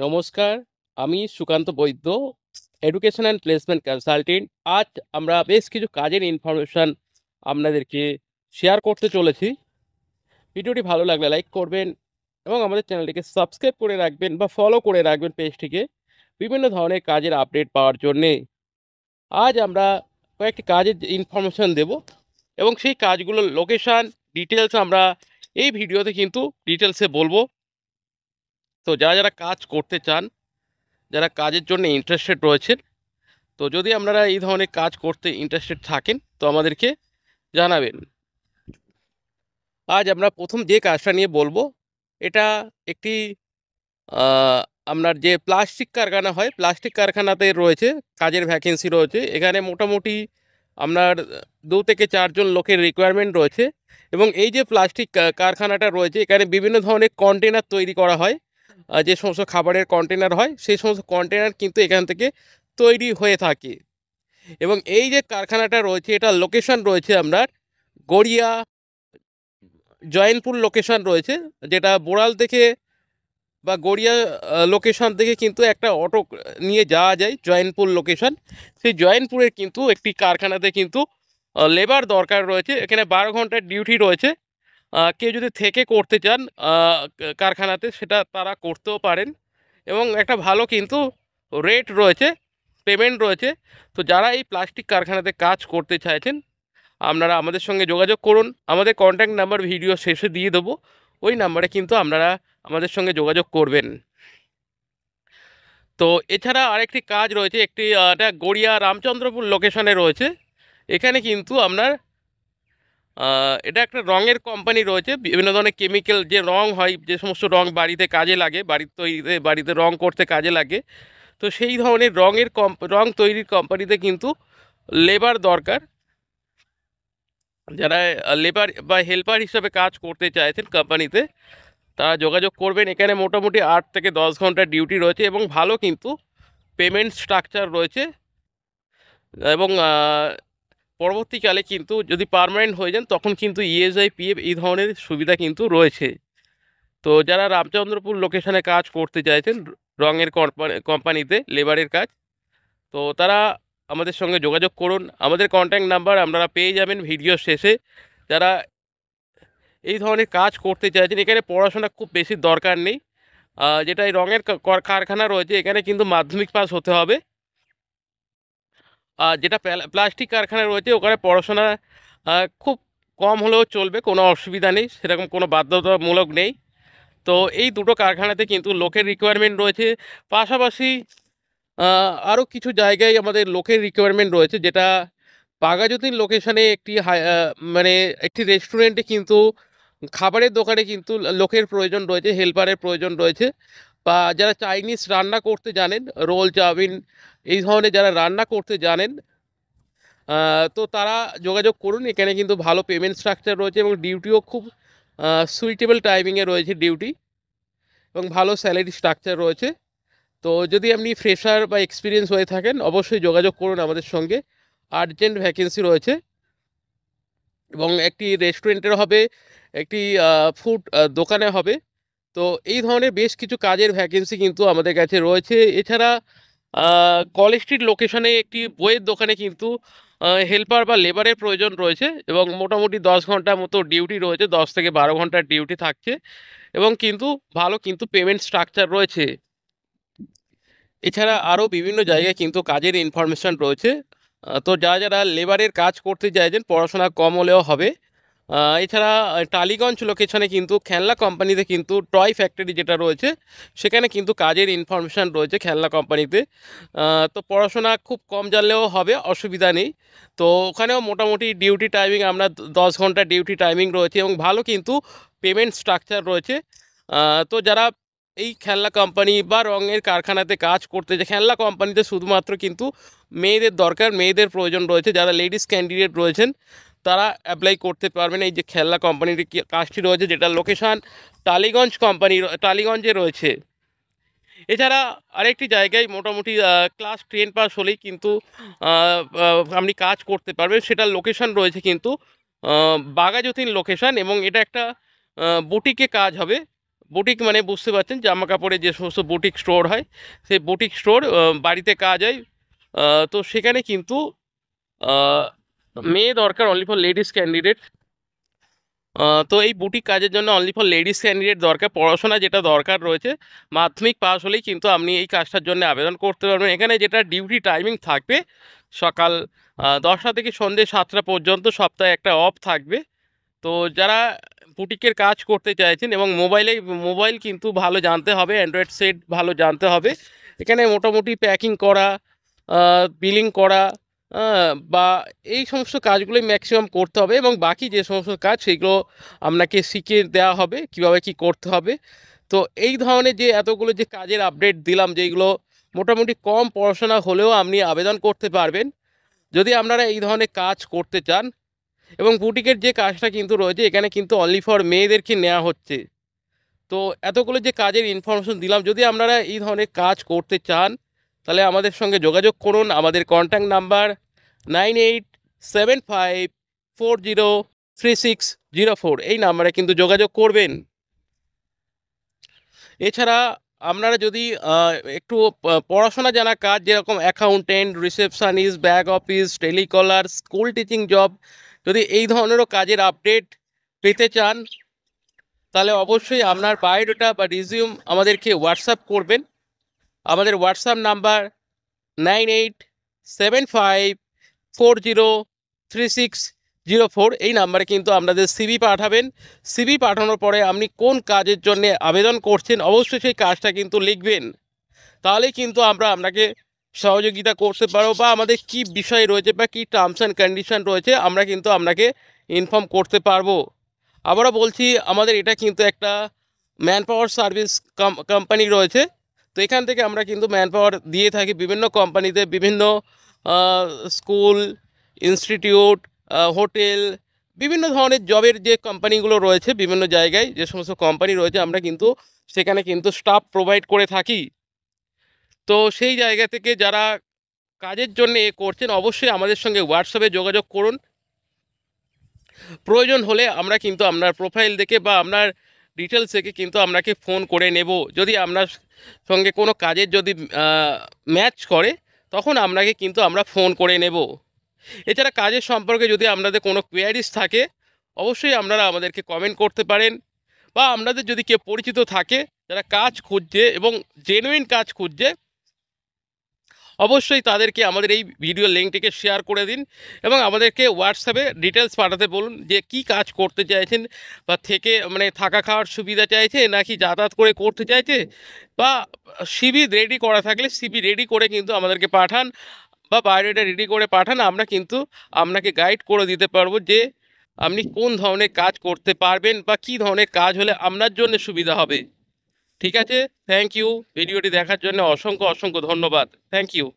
নমস্কার, আমি সুকান্ত বৈদ্য, education and placement consultant. আজ আমরা বেশ কিছু কাজের ইনফরমেশান আপনাদেরকে শেয়ার করতে চলেছি। ভিডিওটি ভালো লাগলে লাইক করবেন এবং আমাদের চ্যানেলটিকে সাবস্ক্রাইব করে রাখবেন বা ফলো করে রাখবেন পেজটিকে বিভিন্ন ধরনের কাজের আপডেট পাওয়ার জন্যে। আজ আমরা কয়েকটি কাজের ইনফরমেশান দেব এবং সেই কাজগুলোর লোকেশান ডিটেলস আমরা এই ভিডিওতে কিন্তু ডিটেলসে বলবো। তো যারা যারা কাজ করতে চান, যারা কাজের জন্য ইন্টারেস্টেড রয়েছেন, তো যদি আপনারা এই ধরনের কাজ করতে ইন্টারেস্টেড থাকেন তো আমাদেরকে জানাবেন। আজ আমরা প্রথম যে কাজটা নিয়ে বলবো, এটা একটি আপনার যে প্লাস্টিক কারখানা হয়, প্লাস্টিক কারখানাতে রয়েছে কাজের ভ্যাকেন্সি রয়েছে। এখানে মোটামুটি আপনার 2 থেকে 4 জন লোকের রিকোয়ারমেন্ট রয়েছে এবং এই যে প্লাস্টিক কারখানাটা রয়েছে এখানে বিভিন্ন ধরনের কন্টেনার তৈরি করা হয়। যে সমস্ত খাবারের কন্টেনার হয় সেই সমস্ত কন্টেনার কিন্তু এখান থেকে তৈরি হয়ে থাকে। এবং এই যে কারখানাটা রয়েছে এটা লোকেশন রয়েছে আপনার গড়িয়া জয়নপুর লোকেশন রয়েছে, যেটা বোড়াল থেকে বা গড়িয়া লোকেশন থেকে কিন্তু একটা অটো নিয়ে যাওয়া যায় জয়নপুর লোকেশন। সেই জয়নপুরের কিন্তু একটি কারখানাতে কিন্তু লেবার দরকার রয়েছে। এখানে 12 ঘন্টার ডিউটি রয়েছে। কেউ যদি থেকে করতে চান কারখানাতে সেটা তারা করতেও পারেন এবং একটা ভালো কিন্তু রেট রয়েছে, পেমেন্ট রয়েছে। তো যারা এই প্লাস্টিক কারখানাতে কাজ করতে চাইছেন আপনারা আমাদের সঙ্গে যোগাযোগ করুন। আমাদের কন্ট্যাক্ট নাম্বার ভিডিও শেষে দিয়ে দেবো, ওই নাম্বারে কিন্তু আপনারা আমাদের সঙ্গে যোগাযোগ করবেন। তো এছাড়া আরেকটি কাজ রয়েছে, একটি এটা গড়িয়া রামচন্দ্রপুর লোকেশনে রয়েছে। এখানে কিন্তু আপনার এটা একটা রঙের কোম্পানি রয়েছে। বিভিন্ন ধরনের কেমিক্যাল যে রং হয়, যে সমস্ত রং বাড়িতে কাজে লাগে, বাড়িতে রং করতে কাজে লাগে, তো সেই ধরনের রং তৈরির কোম্পানিতে কিন্তু লেবার দরকার। যারা লেবার বা হেল্পার হিসাবে কাজ করতে চাইছেন কোম্পানিতে তারা যোগাযোগ করবেন। এখানে মোটামুটি 8 থেকে 10 ঘন্টা ডিউটি রয়েছে এবং ভালো কিন্তু পেমেন্ট স্ট্রাকচার রয়েছে। এবং পরবর্তীকালে কিন্তু যদি পার্মানেন্ট হয়ে যান তখন কিন্তু ইএসআই পিএফ এই ধরনের সুবিধা কিন্তু রয়েছে। তো যারা রামচন্দ্রপুর লোকেশনে কাজ করতে চাইছেন রঙের কোম্পানিতে লেবারের কাজ, তো তারা আমাদের সঙ্গে যোগাযোগ করুন। আমাদের কন্ট্যাক্ট নাম্বার আপনারা পেয়ে যাবেন ভিডিও শেষে। যারা এই ধরনের কাজ করতে চাইছেন, এখানে পড়াশোনা খুব বেশি দরকার নেই। যেটা এই রঙের কারখানা রয়েছে এখানে কিন্তু মাধ্যমিক পাস হতে হবে। যেটা প্লাস্টিক কারখানা রয়েছে ওখানে পড়াশোনা খুব কম হলেও চলবে, কোনো অসুবিধা নেই, সেরকম কোনো বাধ্যতামূলক নেই। তো এই দুটো কারখানাতে কিন্তু লোকের রিকোয়ারমেন্ট রয়েছে। পাশাপাশি আরও কিছু জায়গায় আমাদের লোকের রিকোয়ারমেন্ট রয়েছে, যেটা বাঘাযতীন লোকেশনে একটি মানে একটি রেস্টুরেন্টে কিন্তু খাবারের দোকানে কিন্তু লোকের প্রয়োজন রয়েছে, হেল্পারের প্রয়োজন রয়েছে। বা যারা চাইনিজ রান্না করতে জানেন, রোল চাউমিন এই ধরনের যারা রান্না করতে জানেন, তো তারা যোগাযোগ করুন। এখানে কিন্তু ভালো পেমেন্ট স্ট্রাকচার রয়েছে এবং ডিউটিও খুব সুইটেবল টাইমিংয়ে রয়েছে ডিউটি এবং ভালো স্যালারি স্ট্রাকচার রয়েছে। তো যদি আপনি ফ্রেশার বা এক্সপিরিয়েন্স হয়ে থাকেন অবশ্যই যোগাযোগ করুন আমাদের সঙ্গে। আর্জেন্ট ভ্যাকেন্সি রয়েছে এবং একটি রেস্টুরেন্টের হবে, একটি ফুড দোকানে হবে। তো এই ধরনের বেশ কিছু কাজের ভ্যাকেন্সি কিন্তু আমাদের কাছে রয়েছে। এছাড়া কলেজ স্ট্রিট লোকেশনে একটি বইয়ের দোকানে কিন্তু হেল্পার বা লেবারের প্রয়োজন রয়েছে এবং মোটামুটি 10 ঘন্টা মতো ডিউটি রয়েছে, 10 থেকে 12 ঘন্টার ডিউটি থাকছে এবং কিন্তু ভালো কিন্তু পেমেন্ট স্ট্রাকচার রয়েছে। এছাড়া আরও বিভিন্ন জায়গায় কিন্তু কাজের ইনফরমেশান রয়েছে। তো যারা যারা লেবারের কাজ করতে চাইছেন পড়াশোনা কম হলেও হবে। এছাড়া টালিগঞ্জ লোকেশনে কিন্তু খেলনা কোম্পানিতে কিন্তু টয় ফ্যাক্টরি যেটা রয়েছে সেখানে কিন্তু কাজের ইনফরমেশান রয়েছে খেলনা কোম্পানিতে। তো পড়াশোনা খুব কম জানলেও হবে, অসুবিধা নেই। তো ওখানেও মোটামুটি ডিউটি টাইমিং আমরা 10 ঘন্টা ডিউটি টাইমিং রয়েছে এবং ভালো কিন্তু পেমেন্ট স্ট্রাকচার রয়েছে। তো যারা এই খেলনা কোম্পানি বা রঙের কারখানাতে কাজ করতে চায়, খেলনা কোম্পানিতে শুধুমাত্র কিন্তু মেয়েদের দরকার, মেয়েদের প্রয়োজন রয়েছে। যারা লেডিস ক্যান্ডিডেট রয়েছেন তারা অ্যাপ্লাই করতে পারবেন এই যে খেলনা কোম্পানির কাজটি রয়েছে, যেটা লোকেশান টালিগঞ্জে রয়েছে। এছাড়া আরেকটি জায়গায় মোটামুটি ক্লাস 10 পাস হলেই কিন্তু আপনি কাজ করতে পারবেন, সেটার লোকেশান রয়েছে কিন্তু বাঘাযতীন লোকেশান এবং এটা একটা বুটিকে কাজ হবে। বুটিক মানে বুঝতে পারছেন, জামা কাপড়ের যে সমস্ত বুটিক স্টোর হয়, সেই বুটিক স্টোর বাড়িতে কাজ হয়। তো সেখানে কিন্তু মেয়ে দরকার, অনলি ফর লেডিস ক্যান্ডিডেট। তো এই বুটিক কাজের জন্য অনলি ফর লেডিস ক্যান্ডিডেট দরকার। পড়াশোনা যেটা দরকার রয়েছে, মাধ্যমিক পাস হলেই কিন্তু আপনি এই কাজটার জন্য আবেদন করতে পারবেন। এখানে যেটা ডিউটি টাইমিং থাকবে, সকাল 10টা থেকে সন্ধ্যে 7টা পর্যন্ত, সপ্তাহে একটা অফ থাকবে। তো যারা বুটিকের কাজ করতে চাইছেন এবং মোবাইল কিন্তু ভালো জানতে হবে, অ্যান্ড্রয়েড সেট ভালো জানতে হবে। এখানে মোটামুটি প্যাকিং করা, বিলিং করা, বা এই সমস্ত কাজগুলোই ম্যাক্সিমাম করতে হবে, এবং বাকি যে সমস্ত কাজ সেগুলো আপনাকে শিখিয়ে দেওয়া হবে কিভাবে কি করতে হবে। তো এই ধরনের যে এতগুলো যে কাজের আপডেট দিলাম, যেগুলো মোটামুটি কম পড়াশোনা হলেও আপনি আবেদন করতে পারবেন যদি আপনারা এই ধরনের কাজ করতে চান। এবং বুটিকের যে কাজটা কিন্তু রয়েছে, এখানে কিন্তু অনলি ফর মেয়েদেরকে নেওয়া হচ্ছে। তো এতগুলো যে কাজের ইনফরমেশন দিলাম, যদি আপনারা এই ধরনের কাজ করতে চান তাহলে আমাদের সঙ্গে যোগাযোগ করুন। আমাদের কন্ট্যাক্ট নাম্বার 9875403604, এই নাম্বারে কিন্তু যোগাযোগ করবেন। এছাড়া আপনারা যদি একটু পড়াশোনা জানা কাজ, যেরকম accountant, receptionist, back office, telecaller, school teaching job, যদি এই ধরনেরও কাজের আপডেট পেতে চান তাহলে অবশ্যই আপনার বায়োডাটা বা রিজিউম আমাদেরকে হোয়াটসঅ্যাপ করবেন। আমাদের হোয়াটসঅ্যাপ নাম্বার 9875403604, এই নাম্বারে কিন্তু আপনাদের সিভি পাঠাবেন। সিভি পাঠানোর পরে আপনি কোন কাজের জন্য আবেদন করছেন অবশ্যই সেই কাজটা কিন্তু লিখবেন। তাহলে কিন্তু আমরা আপনাকে সহযোগিতা করতে পারবো, বা আমাদের কি বিষয় রয়েছে বা কী টার্মস অ্যান্ড কন্ডিশন রয়েছে আমরা কিন্তু আপনাকে ইনফর্ম করতে পারবো। আবারও বলছি, আমাদের এটা কিন্তু একটা ম্যান পাওয়ার সার্ভিস কোম্পানি রয়েছে। তো এখান থেকে আমরা কিন্তু ম্যান পাওয়ার দিয়ে থাকি বিভিন্ন কোম্পানিতে, বিভিন্ন স্কুল, ইনস্টিটিউট, হোটেল, বিভিন্ন ধরনের জবের যে কোম্পানিগুলো রয়েছে, বিভিন্ন জায়গায় যে সমস্ত কোম্পানি রয়েছে আমরা কিন্তু সেখানে কিন্তু স্টাফ প্রোভাইড করে থাকি। তো সেই জায়গা থেকে যারা কাজের জন্য করছেন অবশ্যই আমাদের সঙ্গে হোয়াটসঅ্যাপে যোগাযোগ করুন। প্রয়োজন হলে আমরা কিন্তু আপনার প্রোফাইল দেখে বা আপনার ডিটেলস দেখে কিন্তু আপনাকে ফোন করে নেব। যদি আপনার সঙ্গে কোনো কাজের যদি ম্যাচ করে তখন আপনাকে কিন্তু আমরা ফোন করে নেব। এছাড়া কাজের সম্পর্কে যদি আপনাদের কোনো কোয়ারিজ থাকে অবশ্যই আপনারা আমাদেরকে কমেন্ট করতে পারেন, বা আপনাদের যদি কেউ পরিচিত থাকে যারা কাজ খুঁজছে এবং জেনুইন কাজ খুঁজছে অবশ্যই তাদেরকে আমাদের এই ভিডিও লিঙ্কটিকে শেয়ার করে দিন, এবং আমাদেরকে হোয়াটসঅ্যাপে ডিটেলস পাঠাতে বলুন যে কি কাজ করতে চাইছেন, বা থেকে মানে থাকা খাওয়ার সুবিধা চাইছে নাকি যাতায়াত করে করতে চাইছে, বা সিভি রেডি করা থাকলে সিভি রেডি করে কিন্তু আমাদেরকে পাঠান, বা বায়োডাটা রেডি করে পাঠান। আমরা কিন্তু আপনাকে গাইড করে দিতে পারবো যে আপনি কোন ধরনের কাজ করতে পারবেন বা কী ধরনের কাজ হলে আপনার জন্য সুবিধা হবে। ঠিক আছে, থ্যাংক ইউ। ভিডিওটি দেখার জন্য অসংখ্য অসংখ্য ধন্যবাদ। Thank you.